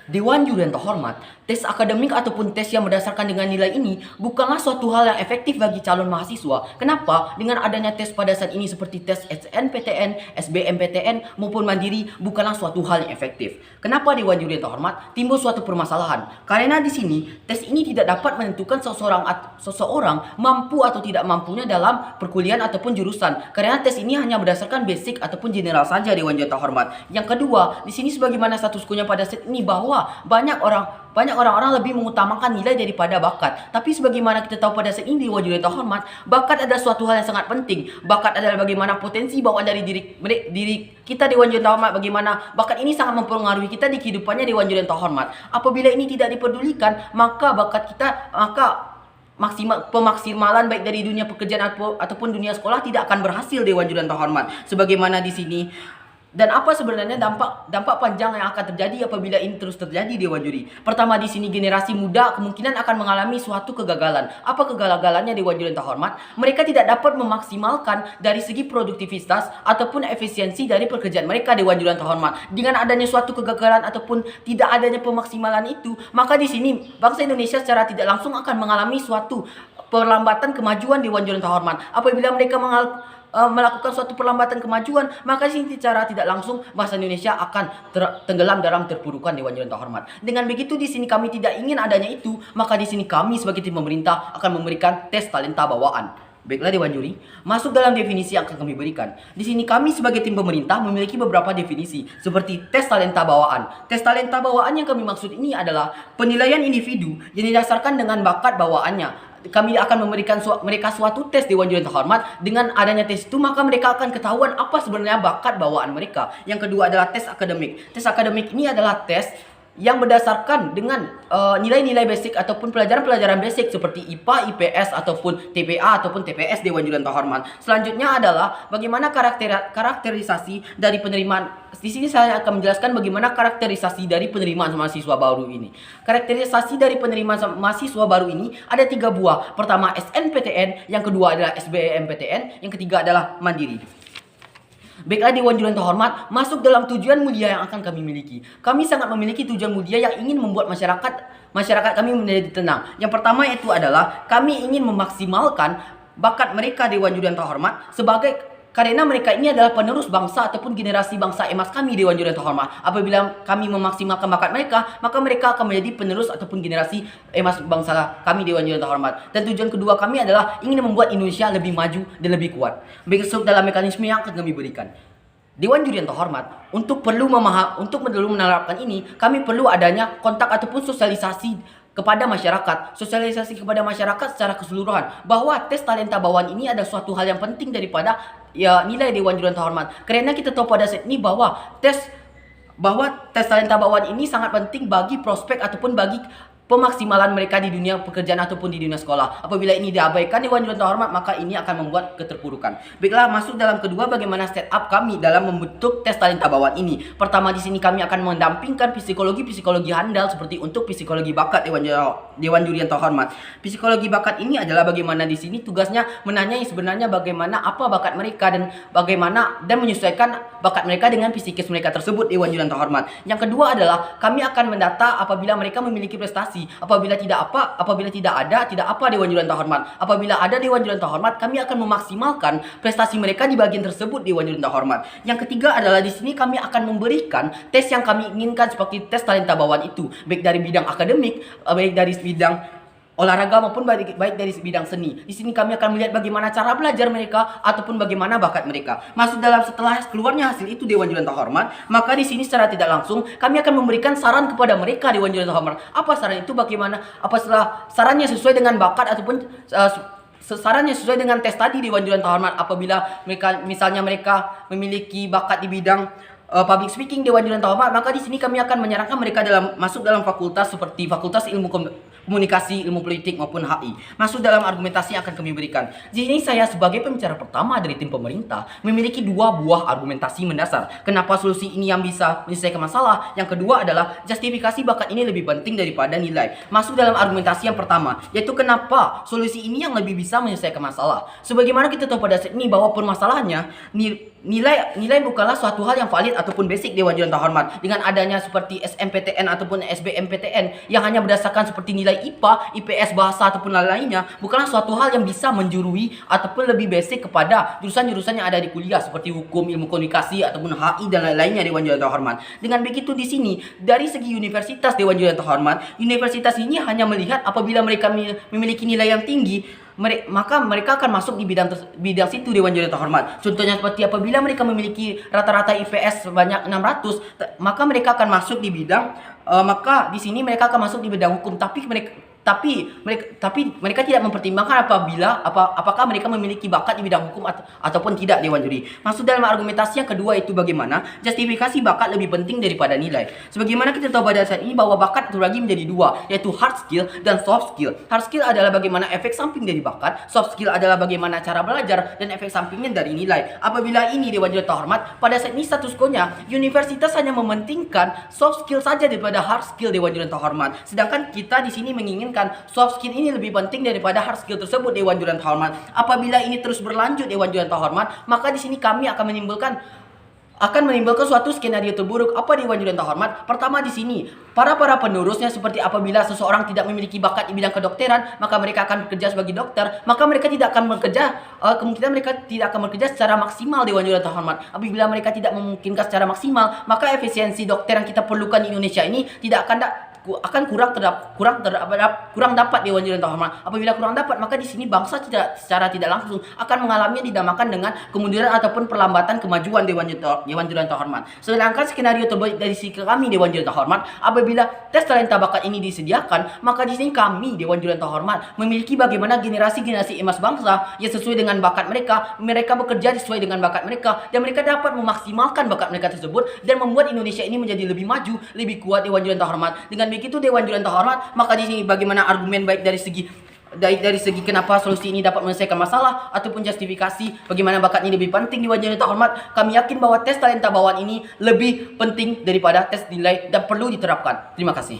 Dewan Juri yang terhormat, tes akademik ataupun tes yang berdasarkan dengan nilai ini bukanlah suatu hal yang efektif bagi calon mahasiswa. Kenapa? Dengan adanya tes pada saat ini seperti tes SNPTN, SBMPTN maupun Mandiri bukanlah suatu hal yang efektif. Kenapa Dewan Juri yang terhormat timbul suatu permasalahan? Karena di sini tes ini tidak dapat menentukan seseorang mampu atau tidak mampunya dalam perkuliahan ataupun jurusan. Karena tes ini hanya berdasarkan basic ataupun general saja Dewan Juri yang terhormat. Yang kedua, di sini sebagaimana status quo-nya pada saat ini bahwa banyak orang-orang lebih mengutamakan nilai daripada bakat. Tapi sebagaimana kita tahu pada saat ini Dewan Juri yang terhormat, bakat adalah suatu hal yang sangat penting. Bakat adalah bagaimana potensi bawaan dari diri kita Dewan Juri yang terhormat, bagaimana bakat ini sangat mempengaruhi kita di kehidupannya Dewan Juri yang terhormat. Apabila ini tidak dipedulikan, maka bakat kita pemaksimalan baik dari dunia pekerjaan ataupun dunia sekolah tidak akan berhasil Dewan Juri yang terhormat. Sebagaimana di sini. Dan apa sebenarnya dampak panjang yang akan terjadi apabila ini terus terjadi Dewan Juri? Pertama, di sini generasi muda kemungkinan akan mengalami suatu kegagalan. Apa kegagalannya Dewan Juri yang terhormat? Mereka tidak dapat memaksimalkan dari segi produktivitas ataupun efisiensi dari pekerjaan mereka Dewan Juri yang terhormat. Dengan adanya suatu kegagalan ataupun tidak adanya pemaksimalan itu, maka di sini bangsa Indonesia secara tidak langsung akan mengalami suatu perlambatan kemajuan Dewan Juri yang terhormat. Apabila mereka melakukan suatu perlambatan kemajuan, maka sini secara tidak langsung bangsa Indonesia akan tenggelam dalam terpurukan Dewan Juri yang terhormat. Dengan begitu di sini kami tidak ingin adanya itu, maka di sini kami sebagai tim pemerintah akan memberikan tes talenta bawaan. Baiklah Dewan Juri, masuk dalam definisi yang akan kami berikan. Di sini kami sebagai tim pemerintah memiliki beberapa definisi seperti tes talenta bawaan. Tes talenta bawaan yang kami maksud ini adalah penilaian individu yang didasarkan dengan bakat bawaannya. Kami akan memberikan mereka suatu tes Dewan Juri yang terhormat. Dengan adanya tes itu maka mereka akan ketahuan apa sebenarnya bakat bawaan mereka. Yang kedua adalah tes akademik. Tes akademik ini adalah tes yang berdasarkan dengan nilai-nilai basic ataupun pelajaran-pelajaran basic seperti IPA, IPS ataupun TPA ataupun TPS Dewan Juri yang terhormat. Selanjutnya adalah bagaimana karakterisasi dari penerimaan. Di sini saya akan menjelaskan bagaimana karakterisasi dari penerimaan mahasiswa baru ini. Karakterisasi dari penerimaan mahasiswa baru ini ada 3 buah. Pertama SNPTN, yang kedua adalah SBMPTN, yang ketiga adalah Mandiri. Baiklah Dewan Juri yang terhormat, masuk dalam tujuan mulia yang akan kami miliki. Kami sangat memiliki tujuan mulia yang ingin membuat masyarakat kami menjadi tenang. Yang pertama itu adalah kami ingin memaksimalkan bakat mereka Dewan Juri yang terhormat karena mereka ini adalah penerus bangsa ataupun generasi bangsa emas kami Dewan Juri yang terhormat. Apabila kami memaksimalkan bakat mereka, maka mereka akan menjadi penerus ataupun generasi emas bangsa kami Dewan Juri yang terhormat. Dan tujuan kedua kami adalah ingin membuat Indonesia lebih maju dan lebih kuat. Besok dalam mekanisme yang akan kami berikan. Dewan Juri yang terhormat, untuk menerapkan ini, kami perlu adanya kontak ataupun sosialisasi kepada masyarakat. Sosialisasi kepada masyarakat secara keseluruhan bahwa tes talenta bawaan ini adalah suatu hal yang penting daripada nilai Dewan Juri yang terhormat. Karena kita tahu pada saat ini bahwa tes talenta bawaan ini sangat penting bagi prospek ataupun bagi pemaksimalan mereka di dunia pekerjaan ataupun di dunia sekolah. Apabila ini diabaikan Dewan Juri yang terhormat, maka ini akan membuat keterpurukan. Baiklah, masuk dalam kedua bagaimana setup kami dalam membentuk tes talenta bawaan ini. Pertama, di sini kami akan mendampingkan psikologi handal seperti untuk psikologi bakat Dewan Juri yang terhormat. Psikologi bakat ini adalah bagaimana di sini tugasnya menanyai sebenarnya bagaimana apa bakat mereka dan menyesuaikan bakat mereka dengan psikis mereka tersebut Dewan Juri yang terhormat. Yang kedua adalah kami akan mendata apabila mereka memiliki prestasi. Apabila tidak ada Dewan Juri yang terhormat. Apabila ada Dewan Juri yang terhormat, kami akan memaksimalkan prestasi mereka di bagian tersebut Dewan Juri yang terhormat. Yang ketiga adalah di sini kami akan memberikan tes yang kami inginkan seperti tes talenta bawaan itu, baik dari bidang akademik, baik dari bidang olahraga maupun baik dari bidang seni. Di sini kami akan melihat bagaimana cara belajar mereka ataupun bagaimana bakat mereka. Setelah keluarnya hasil itu Dewan Juri yang terhormat, maka di sini secara tidak langsung kami akan memberikan saran kepada mereka Dewan Juri yang terhormat. Apa saran itu? Bagaimana? Apa setelah sarannya sesuai dengan bakat ataupun sarannya sesuai dengan tes tadi Dewan Juri yang terhormat. Apabila mereka memiliki bakat di bidang public speaking Dewan Juri yang terhormat, maka di sini kami akan menyarankan mereka masuk dalam fakultas seperti Fakultas Ilmu komunikasi, ilmu politik maupun HI. Masuk dalam argumentasi yang akan kami berikan. Di sini saya sebagai pembicara pertama dari tim pemerintah memiliki dua buah argumentasi mendasar. Kenapa solusi ini yang bisa menyelesaikan masalah? Yang kedua adalah justifikasi bakat ini lebih penting daripada nilai. Masuk dalam argumentasi yang pertama, yaitu kenapa solusi ini yang lebih bisa menyelesaikan masalah. Sebagaimana kita tahu pada saat ini bahwa permasalahannya nilai bukanlah suatu hal yang valid ataupun basic Dewan Juri Terhormat. Dengan adanya seperti SMPTN ataupun SBMPTN yang hanya berdasarkan seperti nilai IPA, IPS, bahasa ataupun lain-lainnya, bukanlah suatu hal yang bisa menjurui ataupun lebih basic kepada jurusan-jurusan yang ada di kuliah seperti hukum, ilmu komunikasi ataupun HI dan lain-lainnya Dewan Juri Terhormat. Dengan begitu di sini dari segi universitas Dewan Juri Terhormat, universitas ini hanya melihat apabila mereka memiliki nilai yang tinggi, maka mereka akan masuk di bidang situ Dewan Juri Terhormat. Contohnya seperti apabila mereka memiliki rata-rata IPS sebanyak 600, maka mereka akan masuk di bidang maka di sini mereka akan masuk di bidang hukum, tapi mereka tidak mempertimbangkan apakah mereka memiliki bakat di bidang hukum ataupun tidak Dewan Juri. Masuk dalam argumentasi yang kedua itu bagaimana justifikasi bakat lebih penting daripada nilai. Sebagaimana kita tahu pada saat ini bahwa bakat terbagi menjadi dua, yaitu hard skill dan soft skill. Hard skill adalah bagaimana efek samping dari bakat, soft skill adalah bagaimana cara belajar dan efek sampingnya dari nilai. Apabila ini Dewan Juri Terhormat, pada saat ini status quo-nya universitas hanya mementingkan soft skill saja daripada hard skill Dewan Juri Terhormat. Sedangkan kita di sini menginginkan soft skill ini lebih penting daripada hard skill tersebut Dewan Juri Terhormat. Apabila ini terus berlanjut Dewan Juri Terhormat, maka di sini kami akan menimbulkan suatu skenario terburuk. Apa Dewan Juri Terhormat? Pertama di sini, para penerusnya seperti apabila seseorang tidak memiliki bakat di bidang kedokteran, maka mereka akan bekerja sebagai dokter, maka mereka tidak akan bekerja, kemungkinan mereka tidak akan bekerja secara maksimal Dewan Juri Terhormat. Apabila mereka tidak memungkinkan secara maksimal, maka efisiensi dokter yang kita perlukan di Indonesia ini tidak akan kurang dapat Dewan Juri Terhormat. Apabila kurang dapat, maka di sini bangsa secara tidak langsung akan mengalami yang dinamakan dengan kemunduran ataupun perlambatan kemajuan Dewan Juri Terhormat. Sedangkan skenario terbaik dari sisi kami Dewan Juri Terhormat, apabila tes talenta bakat ini disediakan, maka di sini kami Dewan Juri Terhormat memiliki bagaimana generasi emas bangsa yang sesuai dengan bakat mereka bekerja sesuai dengan bakat mereka, dan mereka dapat memaksimalkan bakat mereka tersebut dan membuat Indonesia ini menjadi lebih maju, lebih kuat Dewan Juri Terhormat. Dengan begitu Dewan Juri Terhormat, maka di sini bagaimana argumen baik dari segi kenapa solusi ini dapat menyelesaikan masalah ataupun justifikasi bagaimana bakat ini lebih penting Dewan Juri Terhormat, kami yakin bahwa tes talenta bawaan ini lebih penting daripada tes nilai dan perlu diterapkan. Terima kasih.